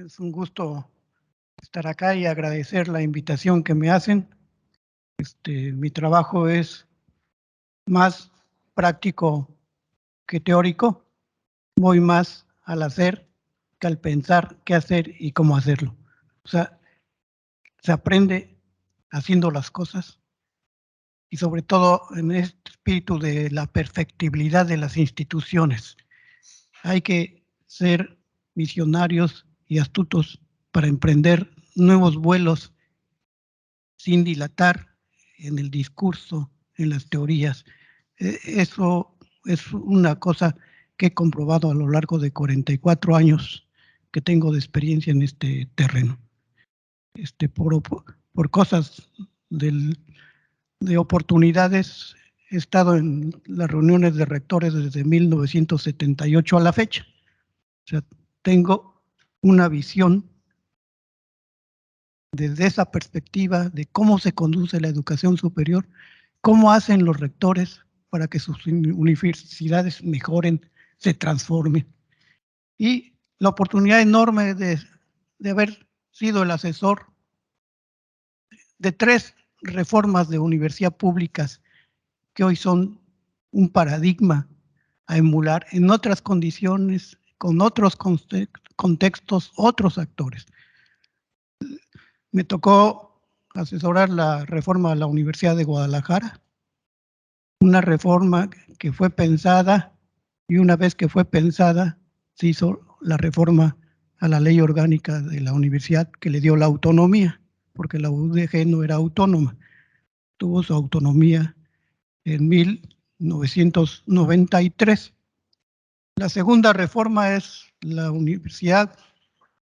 Es un gusto estar acá y agradecer la invitación que me hacen. Mi trabajo es más práctico que teórico. Voy más al hacer que al pensar qué hacer y cómo hacerlo. O sea, se aprende haciendo las cosas y sobre todo en este espíritu de la perfectibilidad de las instituciones. Hay que ser visionarios y astutos para emprender nuevos vuelos sin dilatar en el discurso, en las teorías. Eso es una cosa que he comprobado a lo largo de 44 años que tengo de experiencia en este terreno. Por cosas de oportunidades, he estado en las reuniones de rectores desde 1978 a la fecha. O sea, tengo una visión desde esa perspectiva de cómo se conduce la educación superior, cómo hacen los rectores para que sus universidades mejoren, se transformen. Y la oportunidad enorme de haber sido el asesor de 3 reformas de universidad públicas que hoy son un paradigma a emular en otras condiciones, con otros contextos, otros actores. Me tocó asesorar la reforma a la Universidad de Guadalajara, una reforma que fue pensada y una vez que fue pensada se hizo la reforma a la ley orgánica de la universidad que le dio la autonomía, porque la UDG no era autónoma, tuvo su autonomía en 1993. La segunda reforma es la universidad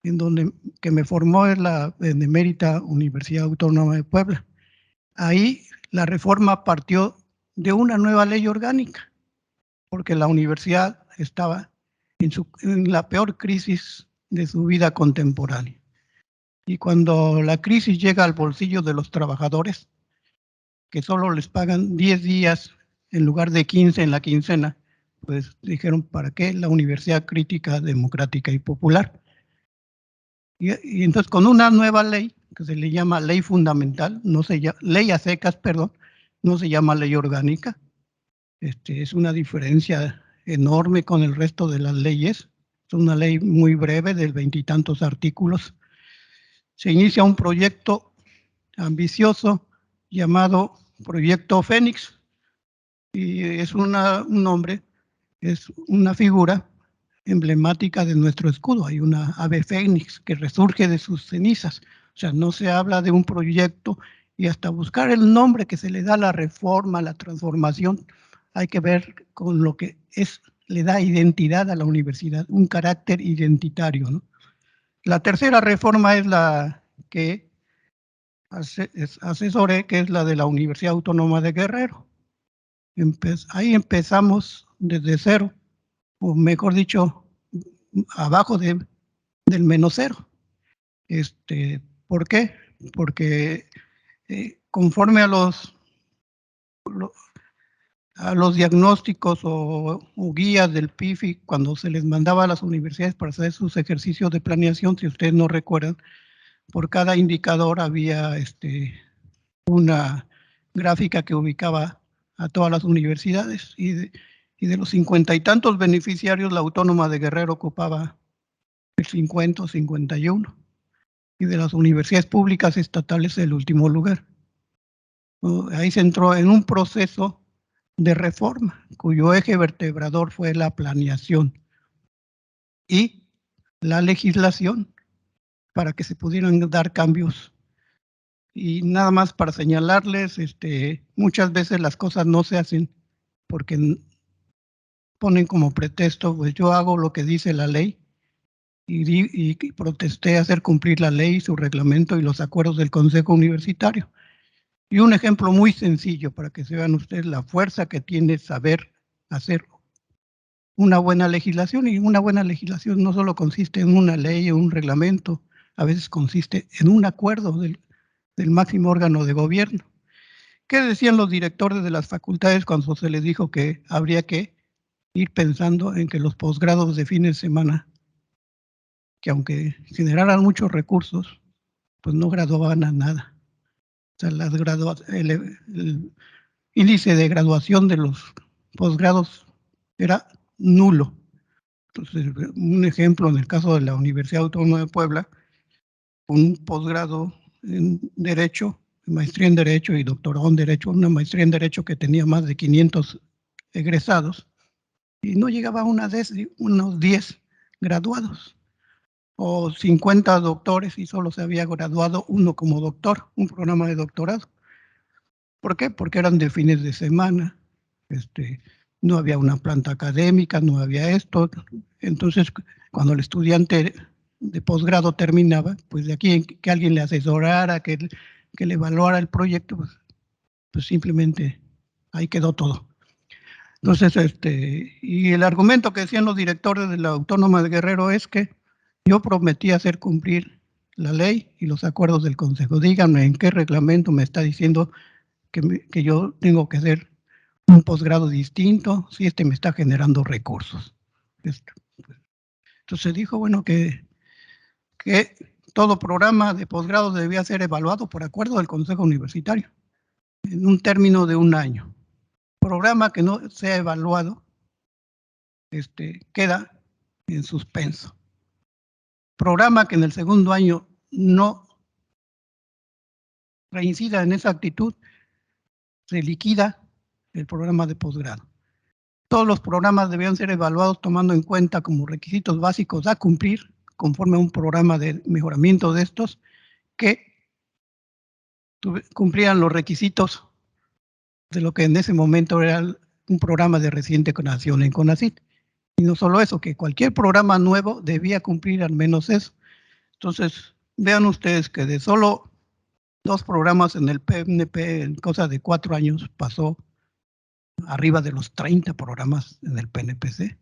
en donde que me formó, es la Benemérita Universidad Autónoma de Puebla. Ahí la reforma partió de una nueva ley orgánica, porque la universidad estaba en la peor crisis de su vida contemporánea. Y cuando la crisis llega al bolsillo de los trabajadores, que solo les pagan 10 días en lugar de 15 en la quincena, pues dijeron, ¿para qué la universidad crítica, democrática y popular? Y entonces con una nueva ley, que se le llama ley fundamental, no se llama, ley a secas, perdón, no se llama ley orgánica. Es una diferencia enorme con el resto de las leyes. Es una ley muy breve, de 20 y tantos artículos. Se inicia un proyecto ambicioso llamado Proyecto Fénix, y es un nombre, es una figura emblemática de nuestro escudo. Hay una ave fénix que resurge de sus cenizas. O sea, no se habla de un proyecto y hasta buscar el nombre que se le da a la reforma, a la transformación, hay que ver con lo que le da identidad a la universidad, un carácter identitario, ¿no? La tercera reforma es la que asesoré, que es la de la Universidad Autónoma de Guerrero. Ahí empezamos desde cero, o mejor dicho, abajo del menos cero. ¿Por qué? Porque conforme a los diagnósticos o guías del PIFI, cuando se les mandaba a las universidades para hacer sus ejercicios de planeación, si ustedes no recuerdan, por cada indicador había una gráfica que ubicaba a todas las universidades, y de los 50 y tantos beneficiarios, la Autónoma de Guerrero ocupaba el 50 o 51, y de las universidades públicas estatales el último lugar. Ahí se entró en un proceso de reforma, cuyo eje vertebrador fue la planeación y la legislación para que se pudieran dar cambios. Y nada más para señalarles, muchas veces las cosas no se hacen porque ponen como pretexto, pues yo hago lo que dice la ley, y protesté hacer cumplir la ley, su reglamento y los acuerdos del Consejo Universitario. Y un ejemplo muy sencillo para que se vean ustedes la fuerza que tiene saber hacer una buena legislación. Y una buena legislación no solo consiste en una ley o un reglamento, a veces consiste en un acuerdo del máximo órgano de gobierno. ¿Qué decían los directores de las facultades cuando se les dijo que habría que ir pensando en que los posgrados de fin de semana que aunque generaran muchos recursos, pues no graduaban a nada. O sea, el índice de graduación de los posgrados era nulo. Entonces, un ejemplo en el caso de la Universidad Autónoma de Puebla, un posgrado en Derecho, maestría en Derecho y doctorado en Derecho, una maestría en Derecho que tenía más de 500 egresados y no llegaba a unos 10 graduados o 50 doctores y solo se había graduado uno como doctor, un programa de doctorado. ¿Por qué? Porque eran de fines de semana, no había una planta académica, no había esto. Entonces, cuando el estudiante de posgrado terminaba, pues de aquí que alguien le asesorara, que le evaluara el proyecto, pues simplemente ahí quedó todo. Entonces, y el argumento que decían los directores de la Autónoma de Guerrero es que yo prometí hacer cumplir la ley y los acuerdos del Consejo. Díganme en qué reglamento me está diciendo que yo tengo que hacer un posgrado distinto si me está generando recursos. Entonces dijo, bueno, que todo programa de posgrado debía ser evaluado por acuerdo del Consejo Universitario en un término de 1 año. Programa que no sea evaluado queda en suspenso. Programa que en el segundo año no reincida en esa actitud, se liquida el programa de posgrado. Todos los programas debían ser evaluados tomando en cuenta como requisitos básicos a cumplir conforme a un programa de mejoramiento de estos que cumplían los requisitos de lo que en ese momento era un programa de reciente creación en CONACYT. Y no solo eso, que cualquier programa nuevo debía cumplir al menos eso. Entonces, vean ustedes que de solo 2 programas en el PNP en cosa de 4 años pasó arriba de los 30 programas en el PNPC.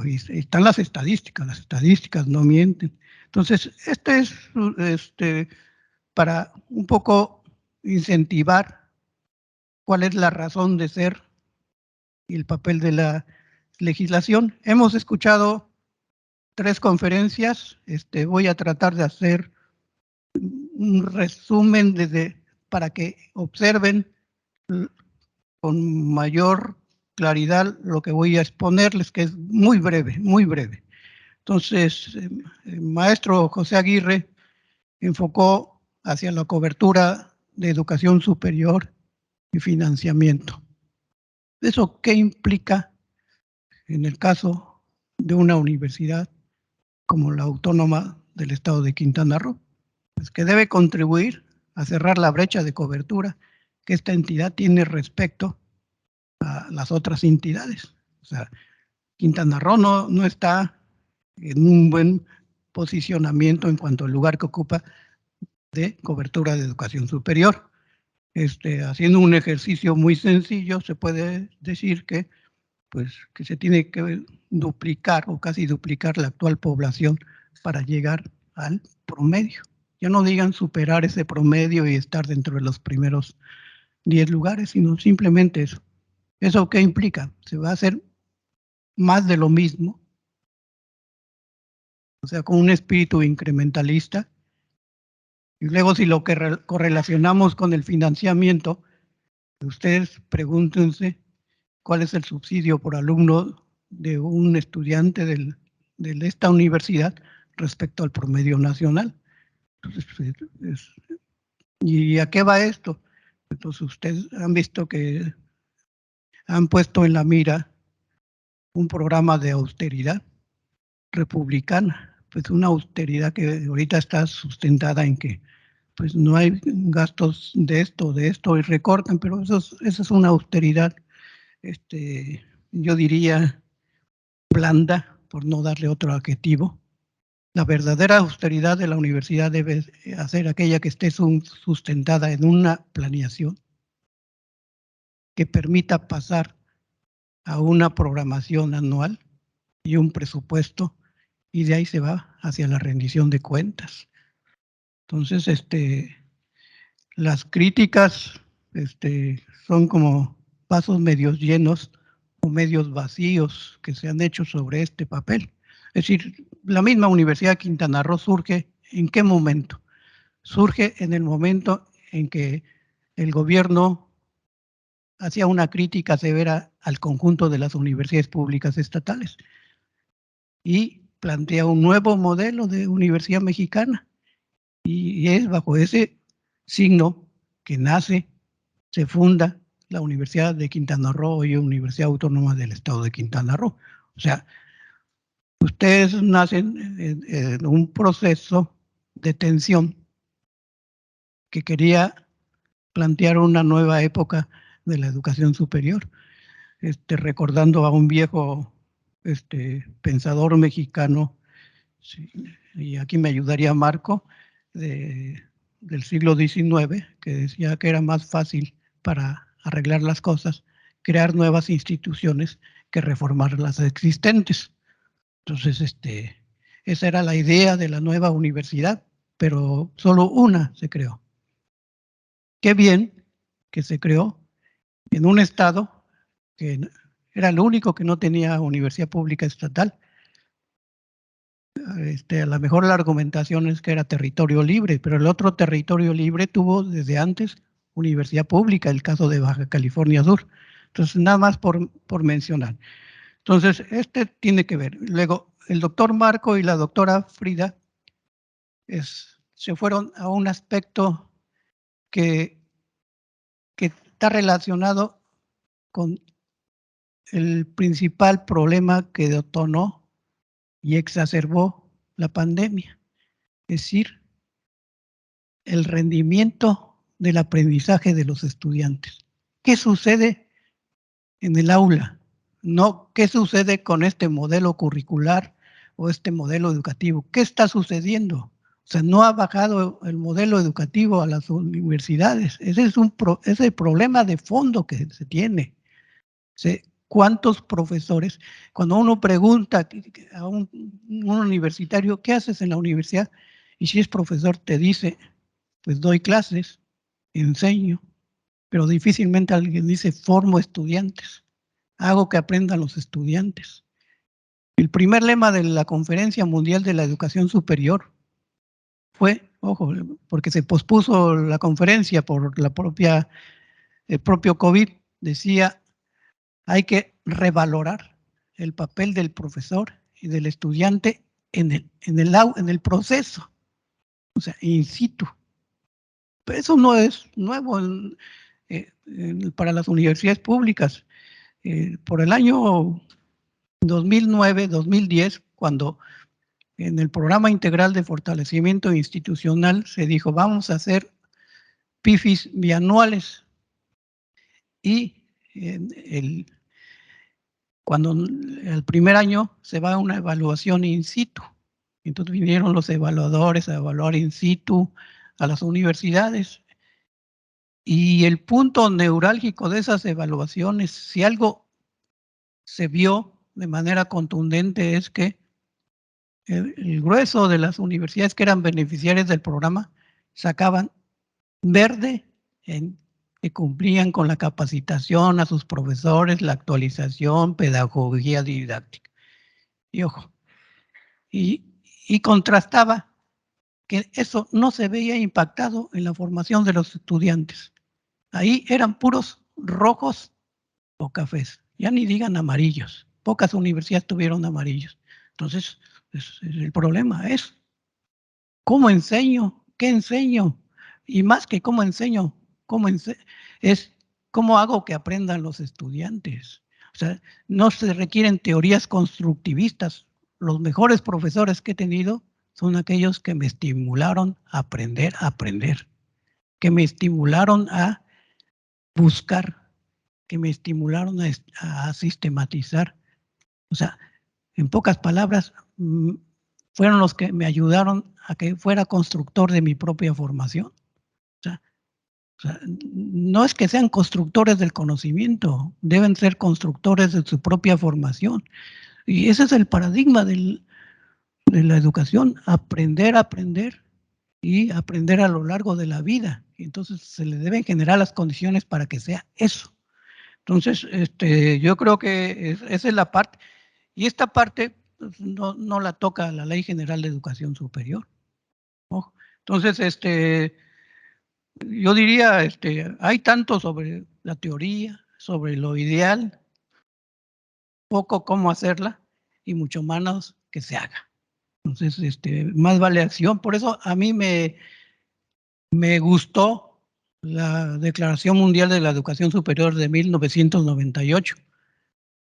Y están las estadísticas no mienten. Entonces, es para un poco incentivar cuál es la razón de ser y el papel de la legislación. Hemos escuchado 3 conferencias, voy a tratar de hacer un resumen para que observen con mayor claridad lo que voy a exponerles, que es muy breve, muy breve. Entonces, el maestro José Aguirre enfocó hacia la cobertura de educación superior y financiamiento. ¿Eso qué implica en el caso de una universidad como la Autónoma del Estado de Quintana Roo? Pues que debe contribuir a cerrar la brecha de cobertura que esta entidad tiene respecto a las otras entidades. O sea, Quintana Roo no está en un buen posicionamiento en cuanto al lugar que ocupa de cobertura de educación superior. Haciendo un ejercicio muy sencillo, se puede decir que se tiene que duplicar o casi duplicar la actual población para llegar al promedio. Ya no digan superar ese promedio y estar dentro de los primeros 10 lugares, sino simplemente eso. ¿Eso qué implica? Se va a hacer más de lo mismo, o sea, con un espíritu incrementalista. Y luego si lo que correlacionamos con el financiamiento, ustedes pregúntense cuál es el subsidio por alumno de un estudiante de esta universidad respecto al promedio nacional. Entonces, ¿y a qué va esto? Entonces ustedes han visto que han puesto en la mira un programa de austeridad republicana, pues una austeridad que ahorita está sustentada en que pues no hay gastos de esto y recortan, pero esa es una austeridad, yo diría blanda, por no darle otro adjetivo. La verdadera austeridad de la universidad debe ser aquella que esté sustentada en una planeación que permita pasar a una programación anual y un presupuesto, y de ahí se va hacia la rendición de cuentas. Entonces, las críticas son como vasos medios llenos o medios vacíos que se han hecho sobre este papel. Es decir, la misma Universidad de Quintana Roo surge, ¿en qué momento? Surge en el momento en que el gobierno hacía una crítica severa al conjunto de las universidades públicas estatales y plantea un nuevo modelo de universidad mexicana. Y es bajo ese signo que nace, se funda la Universidad de Quintana Roo y Universidad Autónoma del Estado de Quintana Roo. O sea, ustedes nacen en un proceso de tensión que quería plantear una nueva época de la educación superior, recordando a un viejo pensador mexicano, sí, y aquí me ayudaría Marco, del siglo XIX, que decía que era más fácil para arreglar las cosas crear nuevas instituciones que reformar las existentes. Entonces, esa era la idea de la nueva universidad, pero solo una se creó. Qué bien que se creó en un estado que era el único que no tenía universidad pública estatal. A lo mejor la argumentación es que era territorio libre, pero el otro territorio libre tuvo desde antes universidad pública, el caso de Baja California Sur. Entonces, nada más por mencionar. Entonces, tiene que ver. Luego, el doctor Marco y la doctora Frida se fueron a un aspecto que está relacionado con el principal problema que detonó y exacerbó la pandemia, es decir, el rendimiento del aprendizaje de los estudiantes. ¿Qué sucede en el aula? No, ¿qué sucede con este modelo curricular o este modelo educativo? ¿Qué está sucediendo? O sea, no ha bajado el modelo educativo a las universidades. Ese es el problema de fondo que se tiene. ¿Cuántos profesores? Cuando uno pregunta a un universitario, ¿qué haces en la universidad? Y si es profesor, te dice, pues doy clases, enseño, pero difícilmente alguien dice, formo estudiantes, hago que aprendan los estudiantes. El primer lema de la Conferencia Mundial de la Educación Superior fue, ojo, porque se pospuso la conferencia por el propio COVID, decía, hay que revalorar el papel del profesor y del estudiante en el proceso, o sea, in situ. Pero eso no es nuevo para las universidades públicas. Por el año 2009-2010, cuando en el Programa Integral de Fortalecimiento Institucional se dijo, vamos a hacer PIFIs bianuales, y cuando el primer año se va a una evaluación in situ. Entonces vinieron los evaluadores a evaluar in situ a las universidades. Y el punto neurálgico de esas evaluaciones, si algo se vio de manera contundente, es que el grueso de las universidades que eran beneficiarias del programa sacaban verde que cumplían con la capacitación a sus profesores, la actualización, pedagogía didáctica. Y ojo, y contrastaba que eso no se veía impactado en la formación de los estudiantes. Ahí eran puros rojos o cafés, ya ni digan amarillos. Pocas universidades tuvieron amarillos. Entonces, el problema es, ¿cómo enseño? ¿Qué enseño? Y más que cómo enseño, es cómo hago que aprendan los estudiantes. O sea, no se requieren teorías constructivistas. Los mejores profesores que he tenido son aquellos que me estimularon a aprender, que me estimularon a buscar, que me estimularon a sistematizar. O sea, en pocas palabras, fueron los que me ayudaron a que fuera constructor de mi propia formación. O sea, no es que sean constructores del conocimiento, deben ser constructores de su propia formación. Y ese es el paradigma de la educación, aprender y aprender a lo largo de la vida. Entonces se le deben generar las condiciones para que sea eso. Entonces, yo creo que esa es la parte. Y esta parte, no la toca la Ley General de Educación Superior. Ojo. Entonces, yo diría, hay tanto sobre la teoría, sobre lo ideal, poco cómo hacerla y mucho menos que se haga. Entonces, más vale acción. Por eso a mí me gustó la Declaración Mundial de la Educación Superior de 1998,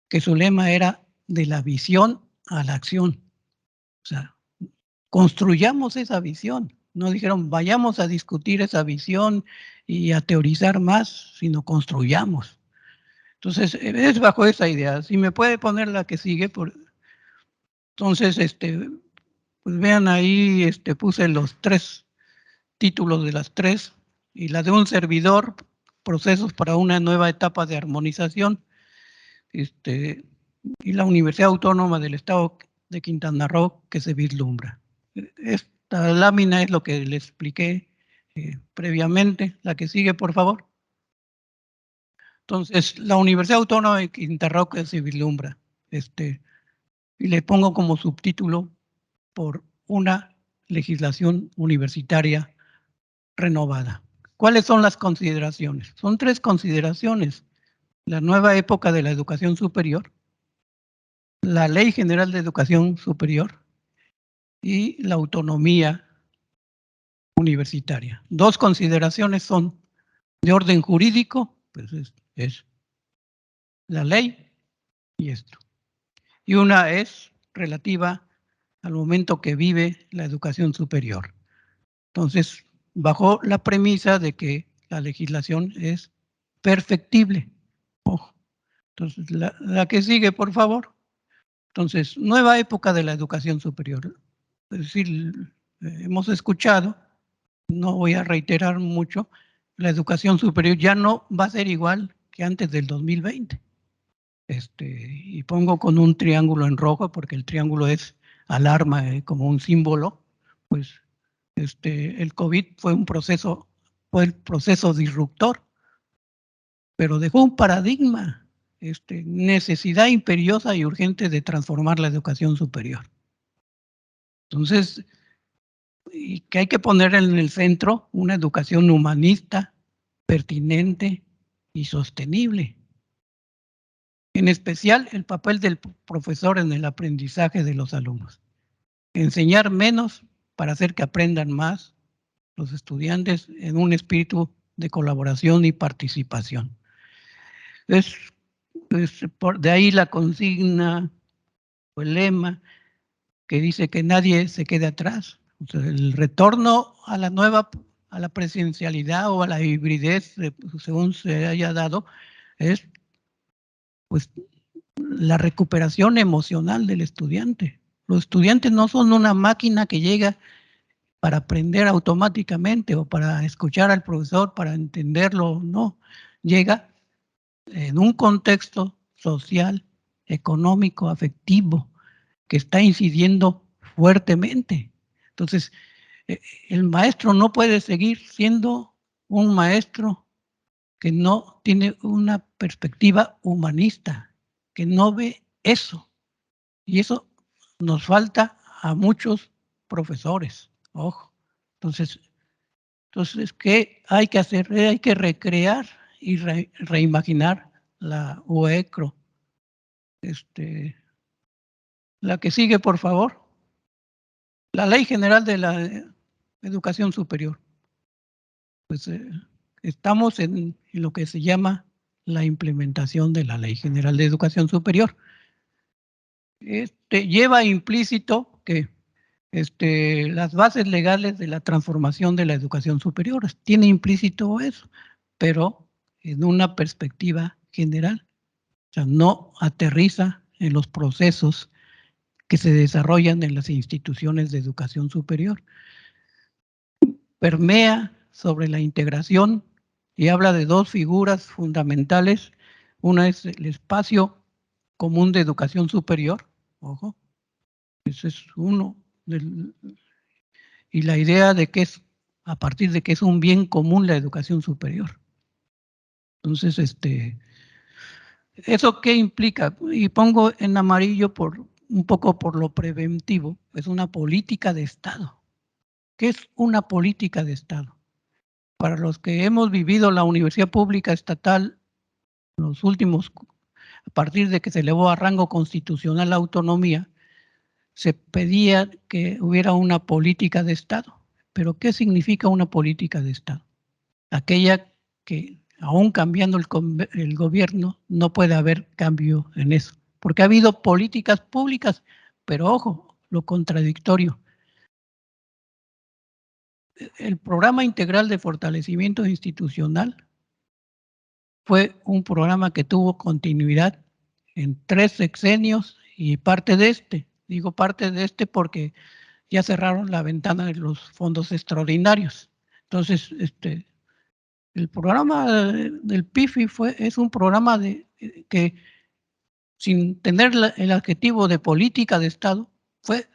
que su lema era de la visión a la acción. O sea, construyamos esa visión. No dijeron vayamos a discutir esa visión y a teorizar más, sino construyamos. Entonces, es bajo esa idea. Si me puede poner la que sigue, entonces, pues vean ahí, puse los 3 títulos de las 3 y la de un servidor, procesos para una nueva etapa de armonización, y la Universidad Autónoma del Estado de Quintana Roo que se vislumbra. Esta lámina es lo que les expliqué previamente. La que sigue, por favor. Entonces, la Universidad Autónoma de Quintana Roo que se vislumbra. Y le pongo como subtítulo por una legislación universitaria renovada. ¿Cuáles son las consideraciones? Son 3 consideraciones. La nueva época de la educación superior, la Ley General de Educación Superior y la autonomía universitaria. 2 consideraciones son de orden jurídico, pues es la ley y esto. Y una es relativa al momento que vive la educación superior. Entonces, bajo la premisa de que la legislación es perfectible. Ojo. Entonces, la que sigue, por favor. Entonces, nueva época de la educación superior. Es decir, hemos escuchado, no voy a reiterar mucho, la educación superior ya no va a ser igual que antes del 2020. Y pongo con un triángulo en rojo porque el triángulo es alarma como un símbolo, pues el COVID fue el proceso disruptor, pero dejó un paradigma, necesidad imperiosa y urgente de transformar la educación superior. Entonces, y que hay que poner en el centro una educación humanista, pertinente y sostenible. En especial, el papel del profesor en el aprendizaje de los alumnos. Enseñar menos para hacer que aprendan más los estudiantes en un espíritu de colaboración y participación. De ahí la consigna o el lema que dice que nadie se quede atrás. O sea, el retorno a la presencialidad o a la hibridez, según se haya dado, es pues la recuperación emocional del estudiante. Los estudiantes no son una máquina que llega para aprender automáticamente o para escuchar al profesor, para entenderlo, no. Llega en un contexto social, económico, afectivo, que está incidiendo fuertemente. Entonces, el maestro no puede seguir siendo un maestro que no tiene una perspectiva humanista, que no ve eso. Y eso nos falta a muchos profesores. Ojo. Entonces, ¿qué hay que hacer? Hay que recrear y reimaginar la UECRO. La que sigue, por favor. La Ley General de la Educación Superior. Pues estamos en lo que se llama la implementación de la Ley General de Educación Superior. Lleva implícito que las bases legales de la transformación de la educación superior. Tiene implícito eso, pero en una perspectiva general. O sea, no aterriza en los procesos que se desarrollan en las instituciones de educación superior. Permea sobre la integración y habla de 2 figuras fundamentales. Una es el espacio común de educación superior, ojo, ese es uno. Y la idea de que es, a partir de que es un bien común la educación superior. Entonces, ¿eso qué implica? Y pongo en amarillo por un poco por lo preventivo, es una política de Estado. ¿Qué es una política de Estado? Para los que hemos vivido la universidad pública estatal, los últimos, a partir de que se elevó a rango constitucional la autonomía, se pedía que hubiera una política de Estado. ¿Pero qué significa una política de Estado? Aquella que, aún cambiando el gobierno, no puede haber cambio en eso. Porque ha habido políticas públicas, pero ojo, lo contradictorio. El programa integral de fortalecimiento institucional fue un programa que tuvo continuidad en 3 sexenios y parte de este. Digo parte de este porque ya cerraron la ventana de los fondos extraordinarios. Entonces, el programa del PIFI es un programa que, sin tener el adjetivo de política de Estado, fue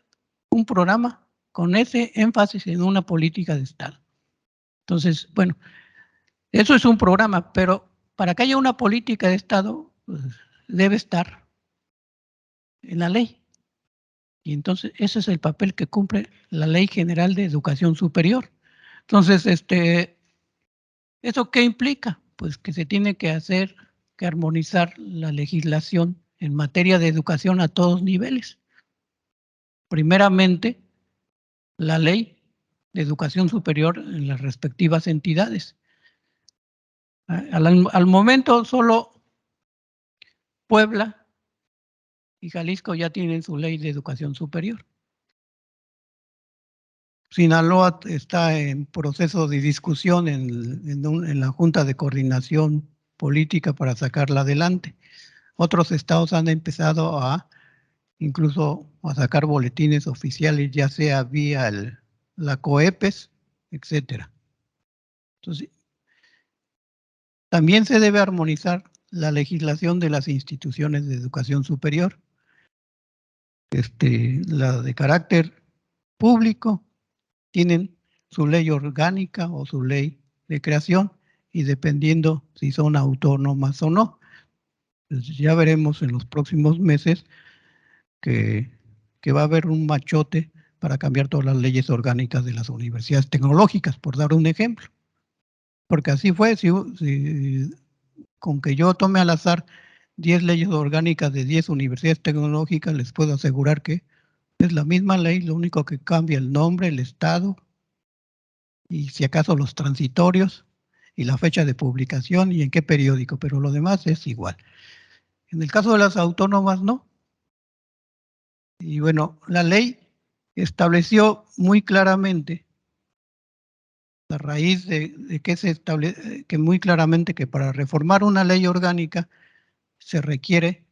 un programa con ese énfasis en una política de Estado. Entonces, bueno, eso es un programa, pero para que haya una política de Estado, pues, debe estar en la ley. Y entonces ese es el papel que cumple la Ley General de Educación Superior. Entonces, ¿eso qué implica? Pues que se tiene que armonizar la legislación en materia de educación a todos niveles. Primeramente, la ley de educación superior en las respectivas entidades. Al momento solo Puebla y Jalisco ya tienen su ley de educación superior. Sinaloa está en proceso de discusión en la Junta de Coordinación Política para sacarla adelante. Otros estados han empezado incluso a sacar boletines oficiales, ya sea vía la COEPES, etcétera. Entonces, también se debe armonizar la legislación de las instituciones de educación superior. La de carácter público tienen su ley orgánica o su ley de creación y dependiendo si son autónomas o no. Pues ya veremos en los próximos meses que va a haber un machote para cambiar todas las leyes orgánicas de las universidades tecnológicas, por dar un ejemplo. Porque así fue, con que yo tome al azar 10 leyes orgánicas de 10 universidades tecnológicas, les puedo asegurar que es la misma ley, lo único que cambia el nombre, el estado, y si acaso los transitorios, y la fecha de publicación y en qué periódico, pero lo demás es igual. En el caso de las autónomas, no. Y bueno, la ley estableció muy claramente, a raíz de que se establece, que muy claramente que para reformar una ley orgánica se requiere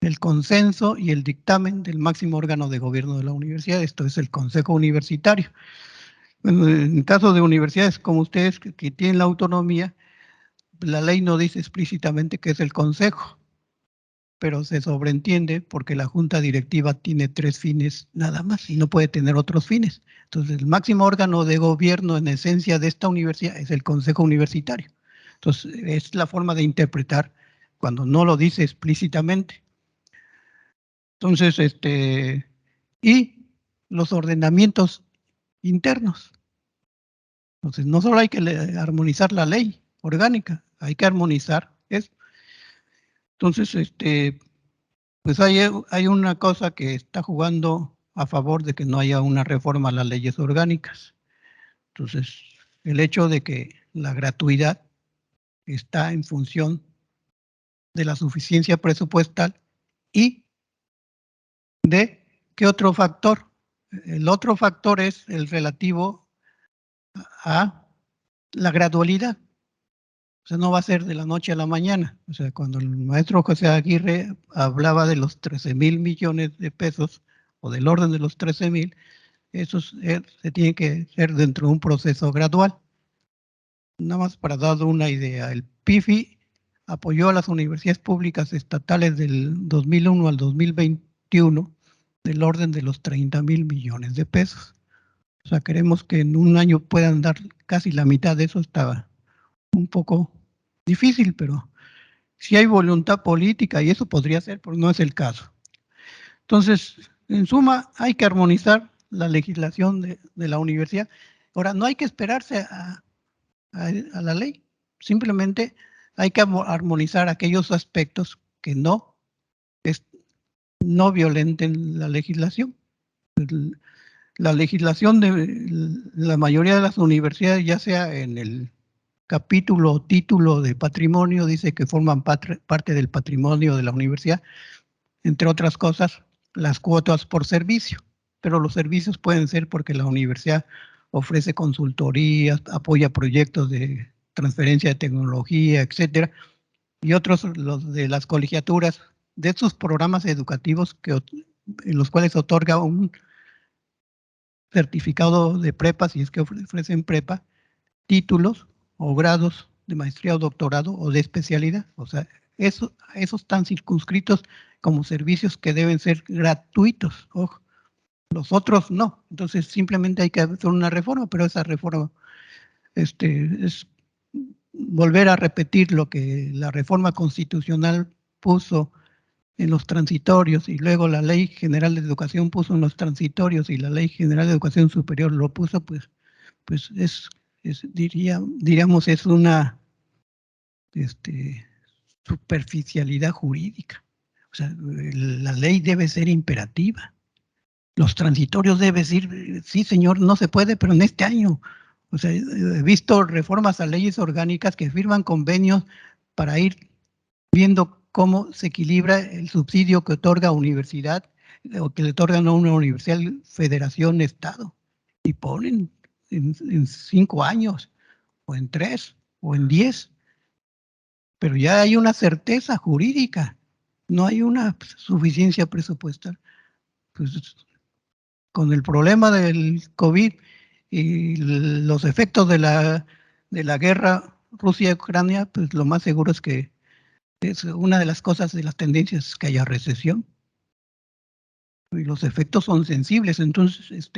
el consenso y el dictamen del máximo órgano de gobierno de la universidad, esto es el Consejo Universitario. Bueno, en caso de universidades como ustedes que tienen la autonomía, la ley no dice explícitamente que es el Consejo, pero se sobreentiende porque la junta directiva tiene 3 fines nada más y no puede tener otros fines. Entonces, el máximo órgano de gobierno en esencia de esta universidad es el Consejo Universitario. Entonces, es la forma de interpretar cuando no lo dice explícitamente. Entonces, y los ordenamientos internos. Entonces, no solo hay que armonizar la ley orgánica, hay que armonizar eso. Entonces, pues hay una cosa que está jugando a favor de que no haya una reforma a las leyes orgánicas. Entonces, el hecho de que la gratuidad está en función de la suficiencia presupuestal y de ¿qué otro factor? El otro factor es el relativo a la gradualidad. O sea, no va a ser de la noche a la mañana. O sea, cuando el maestro José Aguirre hablaba de los 13,000 millones de pesos o del orden de los 13,000, eso se tiene que hacer dentro de un proceso gradual. Nada más para dar una idea, el PIFI apoyó a las universidades públicas estatales del 2001 al 2021 del orden de los 30,000 millones de pesos. O sea, queremos que en un año puedan dar casi la mitad de eso, estaba un poco difícil, pero si hay voluntad política, y eso podría ser, pero no es el caso. Entonces, en suma, hay que armonizar la legislación de la universidad. Ahora, no hay que esperarse a la ley, simplemente hay que armonizar aquellos aspectos que no violenten la legislación. La legislación de la mayoría de las universidades, ya sea en el capítulo o título de patrimonio, dice que forman parte del patrimonio de la universidad, entre otras cosas, las cuotas por servicio, pero los servicios pueden ser porque la universidad ofrece consultorías, apoya proyectos de transferencia de tecnología, etcétera, y otros, los de las colegiaturas, de estos programas educativos en los cuales otorga un certificado de prepa, si es que ofrecen prepa, títulos o grados de maestría o doctorado o de especialidad. O sea, esos están circunscritos como servicios que deben ser gratuitos. Ojo, los otros no. Entonces simplemente hay que hacer una reforma, pero esa reforma es volver a repetir lo que la reforma constitucional puso en los transitorios y luego la Ley General de Educación puso en los transitorios y la Ley General de Educación Superior lo puso, pues diríamos, es una superficialidad jurídica. O sea, la ley debe ser imperativa. Los transitorios deben decir, sí señor, no se puede, pero en este año. O sea, he visto reformas a leyes orgánicas que firman convenios para ir viendo cómo se equilibra el subsidio que otorga universidad o que le otorgan a una universidad, federación, estado, y ponen en 5 años, o en 3, o en 10, pero ya hay una certeza jurídica, no hay una suficiencia presupuestal. Pues con el problema del COVID y los efectos de la guerra Rusia-Ucrania, pues lo más seguro es que es una de las cosas, de las tendencias, que haya recesión. Y los efectos son sensibles, entonces,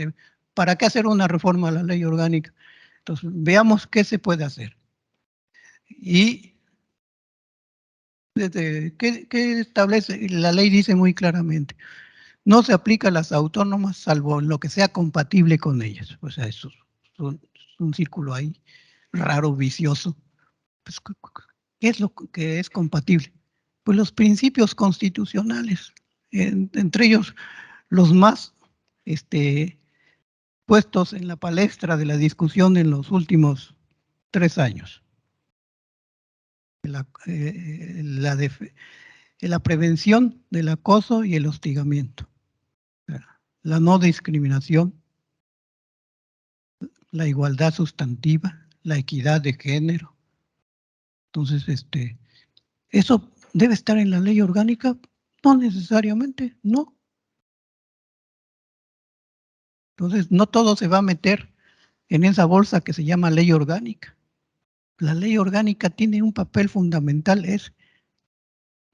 ¿para qué hacer una reforma a la ley orgánica? Entonces, veamos qué se puede hacer. Y ¿qué establece? La ley dice muy claramente, no se aplica a las autónomas salvo en lo que sea compatible con ellas. O sea, eso es un círculo ahí raro, vicioso. Pues, ¿qué es lo que es compatible? Pues los principios constitucionales, entre ellos los más puestos en la palestra de la discusión en los últimos 3 años. La prevención del acoso y el hostigamiento, la no discriminación, la igualdad sustantiva, la equidad de género. Entonces, ¿eso debe estar en la ley orgánica? No necesariamente, no. Entonces, no todo se va a meter en esa bolsa que se llama ley orgánica. La ley orgánica tiene un papel fundamental, es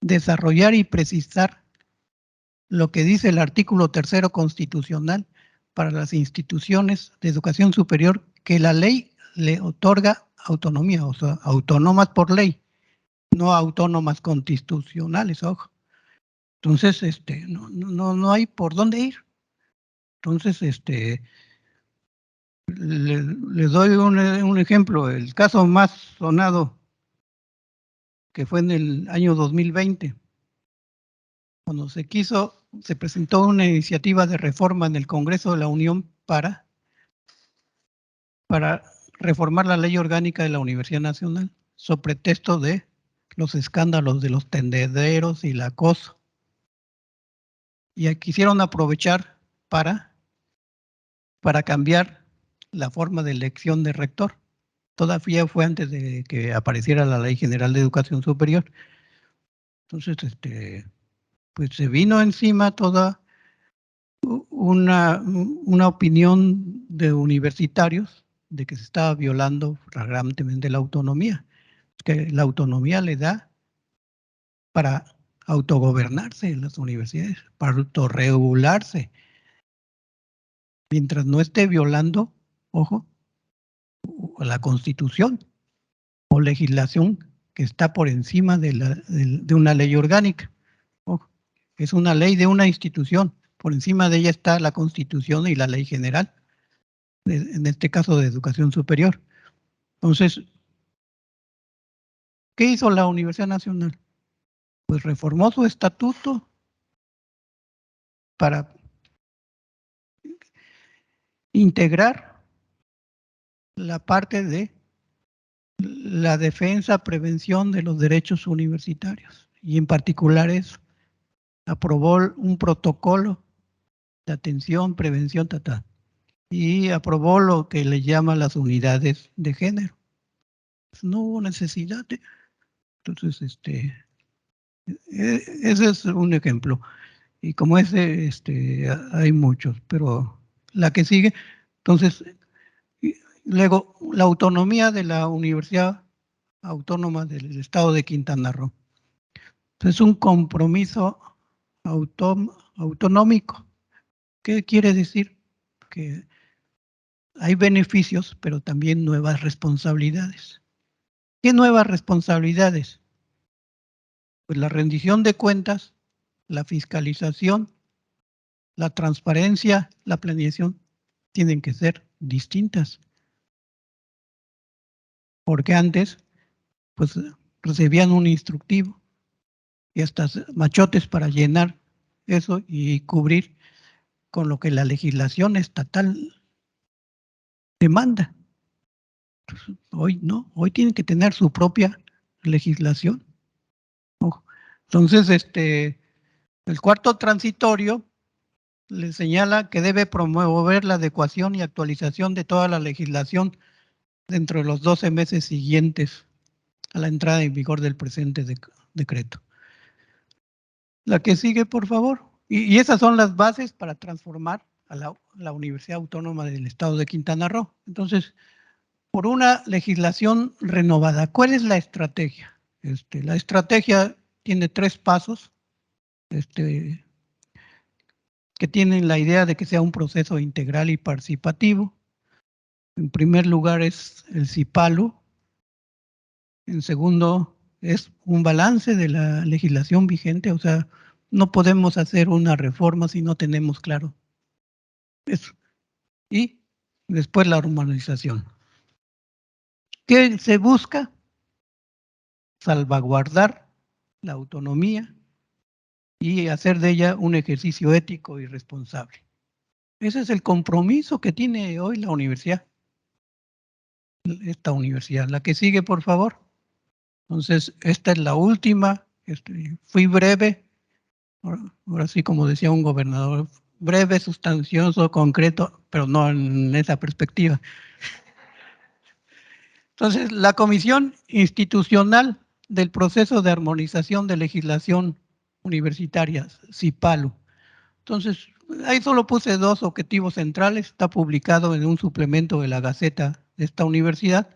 desarrollar y precisar lo que dice el artículo 3º constitucional para las instituciones de educación superior, que la ley le otorga autonomía, o sea, autónomas por ley, no autónomas constitucionales, ojo. Entonces, no hay por dónde ir. Entonces, les doy un ejemplo. El caso más sonado, que fue en el año 2020, cuando se presentó una iniciativa de reforma en el Congreso de la Unión para reformar la ley orgánica de la Universidad Nacional, sobre pretexto de los escándalos de los tendederos y el acoso. Y quisieron aprovechar para cambiar la forma de elección de rector. Todavía fue antes de que apareciera la Ley General de Educación Superior. Entonces, pues se vino encima toda una opinión de universitarios de que se estaba violando flagrantemente la autonomía, que la autonomía le da para autogobernarse en las universidades, para autorregularse, mientras no esté violando, ojo, la Constitución o legislación que está por encima de una ley orgánica. Ojo. es una ley de una institución. Por encima de ella está la Constitución y la ley general, en este caso de educación superior. Entonces, ¿qué hizo la Universidad Nacional? Pues reformó su estatuto para integrar la parte de la defensa, prevención de los derechos universitarios. Y en particular eso, aprobó un protocolo de atención, prevención, y aprobó lo que le llama las unidades de género. Pues no hubo necesidad de... Entonces, ese es un ejemplo. Y como ese, hay muchos, pero la que sigue, entonces, luego, la autonomía de la Universidad Autónoma del Estado de Quintana Roo. Es un compromiso autonómico. ¿Qué quiere decir? Que hay beneficios, pero también nuevas responsabilidades. ¿Qué nuevas responsabilidades? Pues la rendición de cuentas, la fiscalización, la transparencia, la planeación, tienen que ser distintas. Porque antes, pues recibían un instructivo y hasta machotes para llenar eso y cubrir con lo que la legislación estatal demanda. Entonces, hoy no, hoy tienen que tener su propia legislación. Ojo. Entonces, el cuarto transitorio le señala que debe promover la adecuación y actualización de toda la legislación dentro de los 12 meses siguientes a la entrada en vigor del presente decreto. La que sigue, por favor. Y esas son las bases para transformar a la Universidad Autónoma del Estado de Quintana Roo. Entonces, por una legislación renovada, ¿cuál es la estrategia? La estrategia tiene 3 pasos, que tienen la idea de que sea un proceso integral y participativo. En primer lugar es el CIPALU. En segundo, es un balance de la legislación vigente, o sea, no podemos hacer una reforma si no tenemos claro eso. Y después la humanización. ¿Qué se busca? Salvaguardar la autonomía y hacer de ella un ejercicio ético y responsable. Ese es el compromiso que tiene hoy la universidad, esta universidad. La que sigue, por favor. Entonces, esta es la última. Fui breve, ahora sí, como decía un gobernador, breve, sustancioso, concreto, pero no en esa perspectiva. Entonces, la Comisión Institucional del Proceso de Armonización de Legislación Universitaria, CIPALU. Entonces, ahí solo puse 2 objetivos centrales, está publicado en un suplemento de la Gaceta de esta universidad,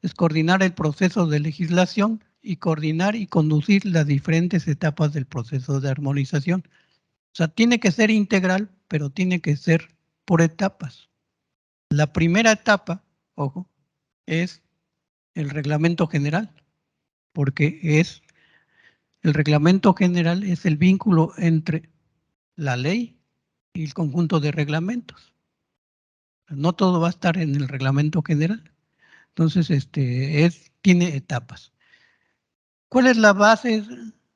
es coordinar el proceso de legislación y coordinar y conducir las diferentes etapas del proceso de armonización. O sea, tiene que ser integral, pero tiene que ser por etapas. La primera etapa, ojo, es el reglamento general, porque el reglamento general es el vínculo entre la ley y el conjunto de reglamentos. No todo va a estar en el reglamento general. Entonces, tiene etapas. ¿Cuál es la base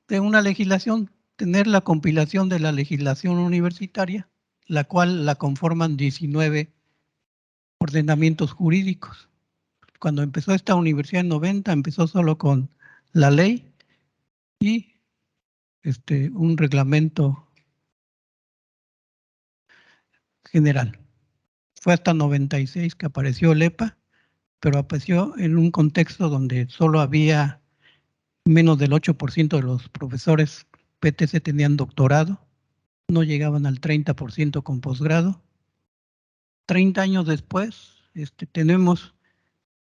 de una legislación? Tener la compilación de la legislación universitaria, la cual la conforman 19 ordenamientos jurídicos. Cuando empezó esta universidad en 90, empezó solo con la ley y un reglamento general. Fue hasta 96 que apareció el EPA, pero apareció en un contexto donde solo había menos del 8% de los profesores PTC tenían doctorado, no llegaban al 30% con posgrado. 30 años después, tenemos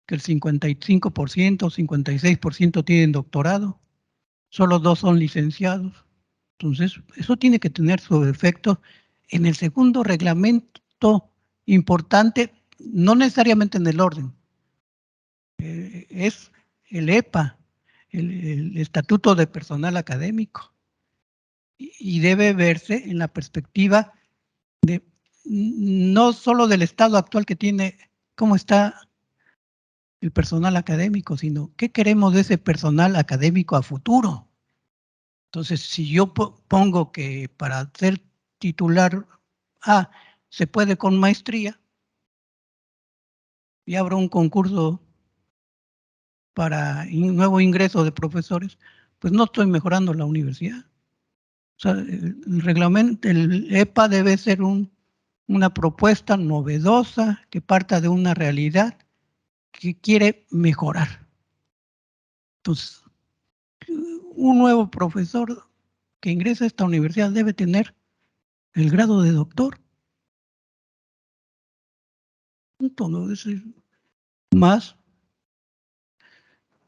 que el 55%, 56% tienen doctorado, solo 2 son licenciados. Entonces, eso tiene que tener su efecto en el segundo reglamento importante, no necesariamente en el orden, es el EPA, el Estatuto de Personal Académico. y debe verse en la perspectiva de no solo del estado actual que tiene, cómo está el personal académico, sino qué queremos de ese personal académico a futuro. Entonces, si yo pongo que para ser titular A se puede con maestría y abro un concurso para un nuevo ingreso de profesores, pues no estoy mejorando la universidad. O sea, el reglamento, el EPA debe ser una propuesta novedosa que parta de una realidad que quiere mejorar. Entonces, un nuevo profesor que ingresa a esta universidad debe tener el grado de doctor. Todo eso es más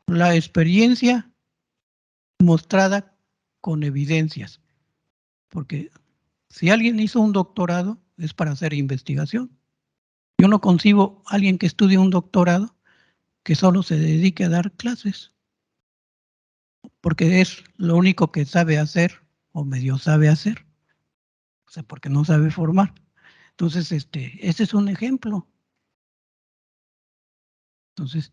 la experiencia mostrada con evidencias. Porque si alguien hizo un doctorado es para hacer investigación. Yo no concibo a alguien que estudie un doctorado que solo se dedique a dar clases, porque es lo único que sabe hacer o medio sabe hacer, o sea, porque no sabe formar. Entonces, ese es un ejemplo. Entonces,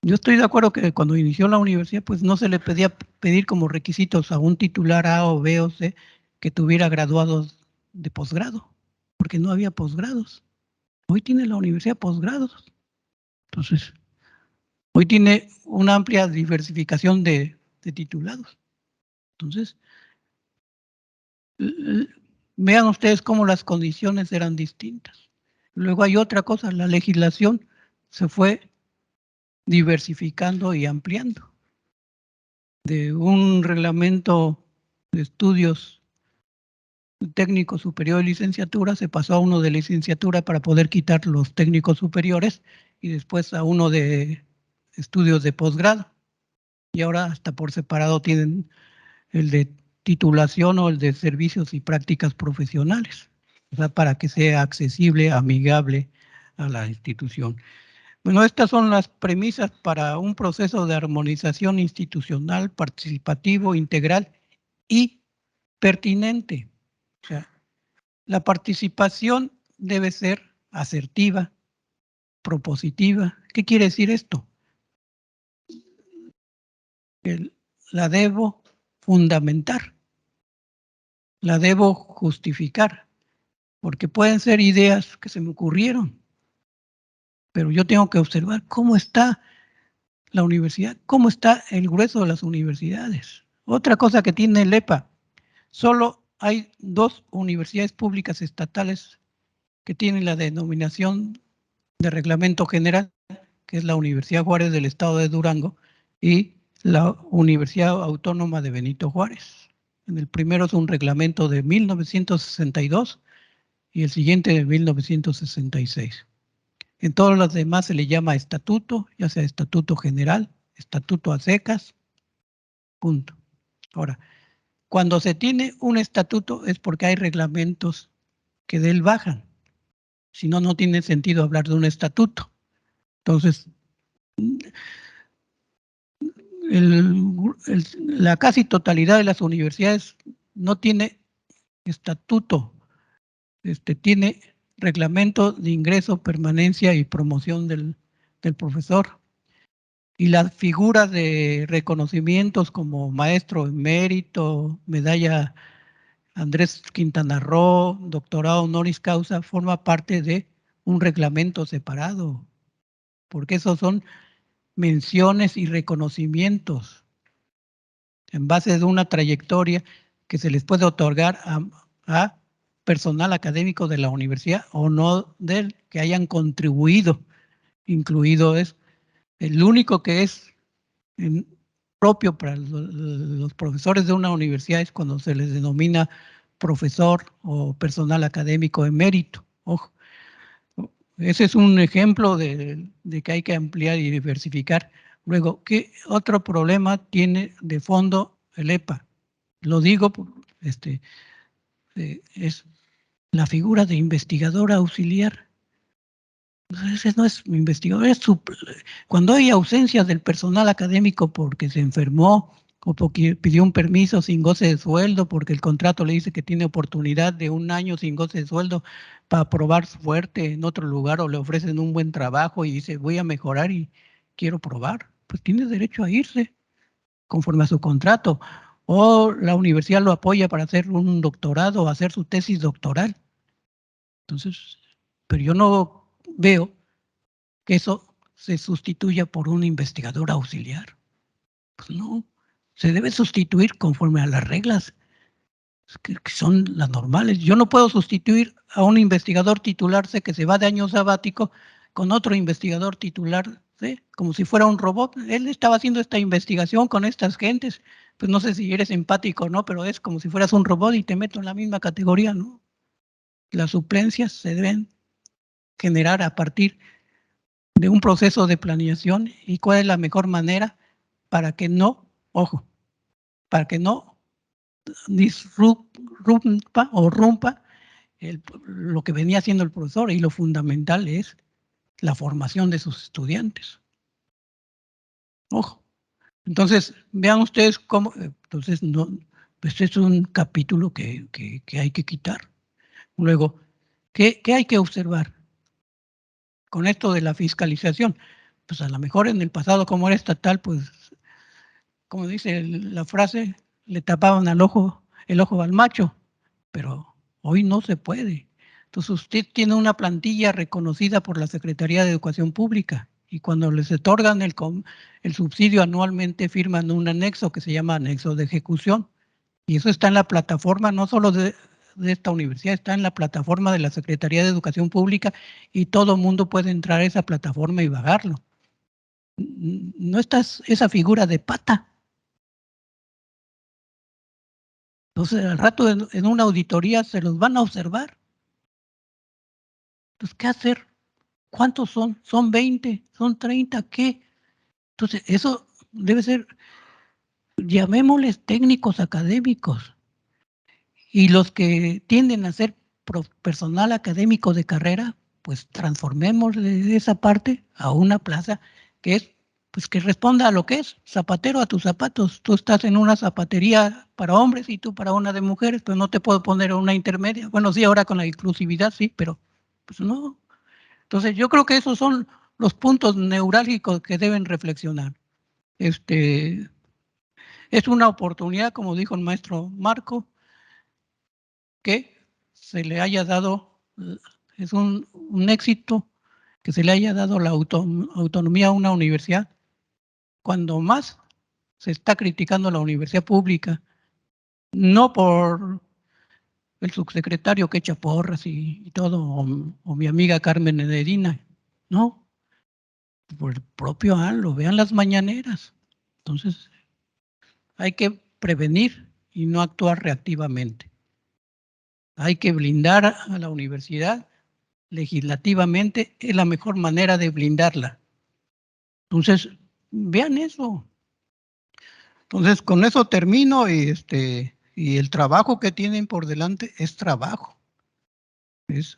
yo estoy de acuerdo que cuando inició la universidad, pues no se le pedía pedir como requisitos a un titular A o B o C que tuviera graduados de posgrado, porque no había posgrados. Hoy tiene la universidad posgrados. Entonces, hoy tiene una amplia diversificación de titulados. Entonces, vean ustedes cómo las condiciones eran distintas. Luego hay otra cosa, la legislación se fue diversificando y ampliando. De un reglamento de estudios técnico superior y licenciatura se pasó a uno de licenciatura para poder quitar los técnicos superiores y después a uno de estudios de posgrado. Y ahora hasta por separado tienen el de titulación o el de servicios y prácticas profesionales, o sea, para que sea accesible, amigable a la institución. Bueno, estas son las premisas para un proceso de armonización institucional, participativo, integral y pertinente. O sea, la participación debe ser asertiva, propositiva. ¿Qué quiere decir esto? La debo fundamentar, la debo justificar, porque pueden ser ideas que se me ocurrieron, pero yo tengo que observar cómo está la universidad, cómo está el grueso de las universidades. Otra cosa que tiene el EPA, solo hay 2 universidades públicas estatales que tienen la denominación de reglamento general, que es la Universidad Juárez del Estado de Durango y la Universidad Autónoma de Benito Juárez. En el primero es un reglamento de 1962 y el siguiente de 1966. En todos los demás se le llama estatuto, ya sea estatuto general, estatuto a secas, punto. Ahora, cuando se tiene un estatuto es porque hay reglamentos que de él bajan. Si no, no tiene sentido hablar de un estatuto. Entonces, la casi totalidad de las universidades no tiene estatuto, tiene reglamento de ingreso, permanencia y promoción del profesor. Y las figuras de reconocimientos como maestro emérito, medalla Andrés Quintana Roo, doctorado honoris causa, forma parte de un reglamento separado, porque esos son menciones y reconocimientos en base de una trayectoria que se les puede otorgar a personal académico de la universidad o no del que hayan contribuido, incluido es el único que es propio para los profesores de una universidad es cuando se les denomina profesor o personal académico emérito. Ojo, ese es un ejemplo de que hay que ampliar y diversificar. Luego, ¿qué otro problema tiene de fondo el EPA? Lo digo, es la figura de investigador auxiliar. Ese no es investigador, cuando hay ausencia del personal académico porque se enfermó o porque pidió un permiso sin goce de sueldo, porque el contrato le dice que tiene oportunidad de 1 año sin goce de sueldo para probar suerte en otro lugar, o le ofrecen un buen trabajo y dice, voy a mejorar y quiero probar, pues tiene derecho a irse conforme a su contrato. O la universidad lo apoya para hacer un doctorado o hacer su tesis doctoral. Entonces, pero yo no veo que eso se sustituya por un investigador auxiliar. Pues no, se debe sustituir conforme a las reglas que son las normales. Yo no puedo sustituir a un investigador titular, sé que se va de año sabático, con otro investigador titular, ¿sí? Como si fuera un robot. Él estaba haciendo esta investigación con estas gentes. Pues no sé si eres empático o no, pero es como si fueras un robot y te meto en la misma categoría, ¿no? Las suplencias se deben generar a partir de un proceso de planeación y cuál es la mejor manera para que no, ojo, para que no disrumpa o rompa lo que venía haciendo el profesor, y lo fundamental es la formación de sus estudiantes. Ojo. Entonces, vean ustedes cómo, entonces, no, pues es un capítulo que hay que quitar. Luego, ¿qué hay que observar con esto de la fiscalización? Pues a lo mejor en el pasado, como era estatal, pues, como dice la frase, le tapaban el ojo al macho, pero hoy no se puede. Entonces usted tiene una plantilla reconocida por la Secretaría de Educación Pública y cuando les otorgan el subsidio anualmente firman un anexo que se llama anexo de ejecución, y eso está en la plataforma no solo de esta universidad, está en la plataforma de la Secretaría de Educación Pública y todo mundo puede entrar a esa plataforma y bajarlo. No está esa figura de pata. Entonces al rato en una auditoría se los van a observar. Entonces, ¿qué hacer? ¿Cuántos son? ¿Son 20? ¿Son 30? ¿Qué? Entonces, eso debe ser, llamémosles técnicos académicos. Y los que tienden a ser personal académico de carrera, pues transformémosle esa parte a una plaza que es, pues que responda a lo que es, zapatero a tus zapatos. Tú estás en una zapatería para hombres y tú para una de mujeres, pues no te puedo poner una intermedia. Bueno, sí, ahora con la inclusividad sí, pero pues no. Entonces, yo creo que esos son los puntos neurálgicos que deben reflexionar. Es una oportunidad, como dijo el maestro Marco, que se le haya dado, es un éxito que se le haya dado la autonomía a una universidad, cuando más se está criticando la universidad pública, no por el subsecretario que echa porras y todo, o mi amiga Carmen Ederina, no, por el propio ANLO, vean las mañaneras. Entonces, hay que prevenir y no actuar reactivamente. Hay que blindar a la universidad legislativamente, es la mejor manera de blindarla. Entonces, vean eso. Entonces, con eso termino y el trabajo que tienen por delante es trabajo. Es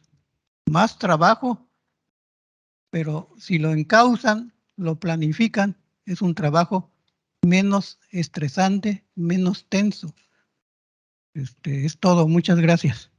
más trabajo, pero si lo encausan, lo planifican, es un trabajo menos estresante, menos tenso. Es todo. Muchas gracias.